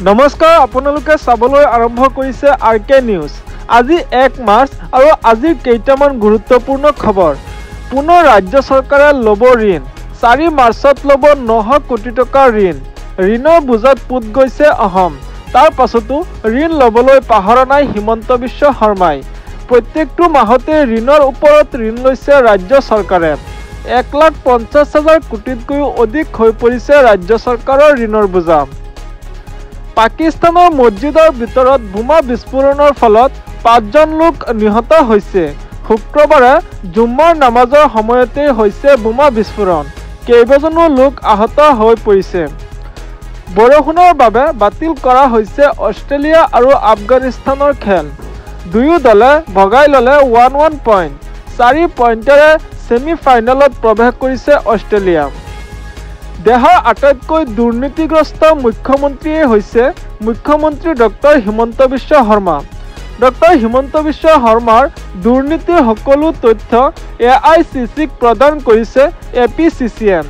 নমস্কাৰ, আপোনালোকে চাবলৈ আৰম্ভ কৰিছে আৰকে নিউজ। আজি 1 মাৰ্চ আৰু আজিৰ কেইটামান গুৰুত্বপূৰ্ণ খবৰ। পুনৰ ৰাজ্য চৰকাৰে ল'ব ঋণ। 4 মাৰ্চত ল'ব 900 কোটি টকাৰ ঋণ। ঋণৰ বোজাত পুত গৈছে অসম। তাৰ পাছতো ঋণ ল'বলৈ পাহৰা নাই হিমন্ত বিশ্ব শৰ্মাই। প্ৰত্যেকটো মাহতে ঋণৰ ওপৰত ঋণ লৈছে ৰাজ্য চৰকাৰে। 1,50,000 কোটিতকৈও অধিক হৈ পৰিছে ৰাজ্য চৰকাৰৰ ঋণৰ বোজা। পাকিস্তানৰ মছজিদৰ ভিতৰত বোমা বিস্ফোৰণৰ ফলত 5জন লোক নিহত হৈছে। শুক্ৰবাৰে জুম্মাৰ নামাজৰ সময়তে হৈছে বোমা বিস্ফোৰণ। কেইবাজনো লোক আহত হৈ পৰিছে। বৰষুণৰ বাবে বাতিল কৰা হৈছে অষ্ট্ৰেলিয়া আৰু আফগানিস্তানৰ খেল। দুয়ো দলে ভগাই ল'লে 1-1 পইণ্ট। 4 পইণ্টেৰে ছেমি ফাইনেলত প্ৰৱেশ কৰিছে অষ্ট্ৰেলিয়া। দেশৰ আটাইতকৈ দুৰ্নীতিগ্ৰস্ত মুখ্যমন্ত্ৰীয়ে হৈছে মুখ্যমন্ত্ৰী ডক্টৰ হিমন্ত বিশ্ব শৰ্মা। ডক্টৰ হিমন্ত বিশ্ব শৰ্মাৰ দুৰ্নীতিৰ সকলো তথ্য AICCক প্ৰদান কৰিছে APCCN।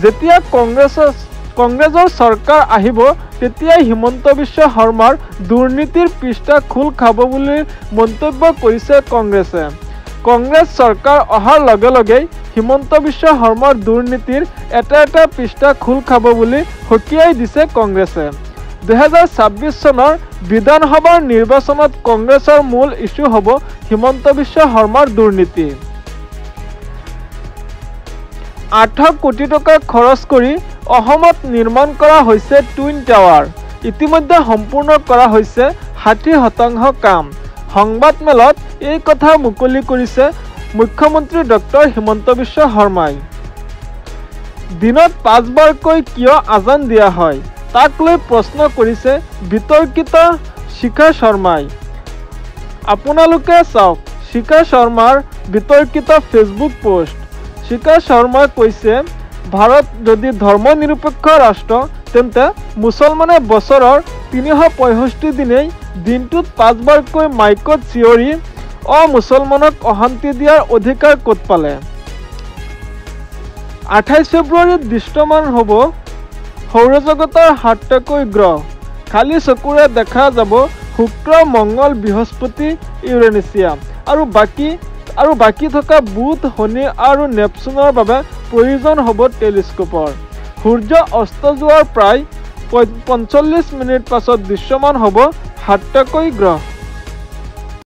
যেতিয়া কংগ্ৰেছৰ চৰকাৰ আহিব তেতিয়াই হিমন্ত বিশ্ব শৰ্মাৰ দুৰ্নীতিৰ পৃষ্ঠা খোল খাব বুলি মন্তব্য কৰিছে কংগ্ৰেছে। কংগ্ৰেছ চৰকাৰ অহাৰ লগে লগেই হিমন্ত বিশ্ব শৰ্মাৰ দুৰ্নীতিৰ এটা পৃষ্ঠা খোল খাব বুলি সকীয়াই দিছে কংগ্ৰেছে। 2026 চনৰ বিধানসভাৰ নিৰ্বাচনত কংগ্ৰেছৰ মূল ইছ্যু হ'ব হিমন্ত বিশ্ব শৰ্মাৰ দুৰ্নীতি। 800 কোটি টকা খৰচ কৰি অসমত নিৰ্মাণ কৰা হৈছে টুইন টাৱাৰ। ইতিমধ্যে সম্পূৰ্ণ কৰা হৈছে 60% কাম। সংবাদমেলত এই কথা মুকলি কৰিছে মুখ্যমন্ত্ৰী ডক্টৰ হিমন্ত বিশ্ব শৰ্মাই। দিনত 5 বাৰকৈ কিয় আজান দিয়া হয় তাক লৈ প্ৰশ্ন কৰিছে বিতৰ্কিত শিখা শৰ্মাই। আপোনালোকে চাওক শিখা শৰ্মাৰ বিতৰ্কিত ফেচবুক পোষ্ট। শিখা শৰ্মাই কৈছে, ভাৰত যদি ধৰ্মনিৰপেক্ষ ৰাষ্ট্ৰ তেন্তে মুছলমানে বছৰৰ 365 দিনেই দিনটোত 5 বাৰকৈ মাইকত চিঞৰি অমুছলমানক অশান্তি দিয়াৰ অধিকাৰ ক'ত পালে? 28 ফেব্ৰুৱাৰীত দৃশ্যমান হ'ব সৌৰজগতৰ 7টাকৈ গ্ৰহ। খালী চকুৰে দেখা যাব শুক্ৰ, মংগল, বৃহস্পতি, ইউৰেনাছ আৰু বাকী থকা বুধ, শনি আৰু নেপচুনৰ বাবে প্ৰয়োজন হ'ব টেলিস্কোপৰ। সূৰ্য অস্ত যোৱাৰ প্ৰায় 45 মিনিট পাছত দৃশ্যমান হ'ব 7টাকৈ গ্ৰহ।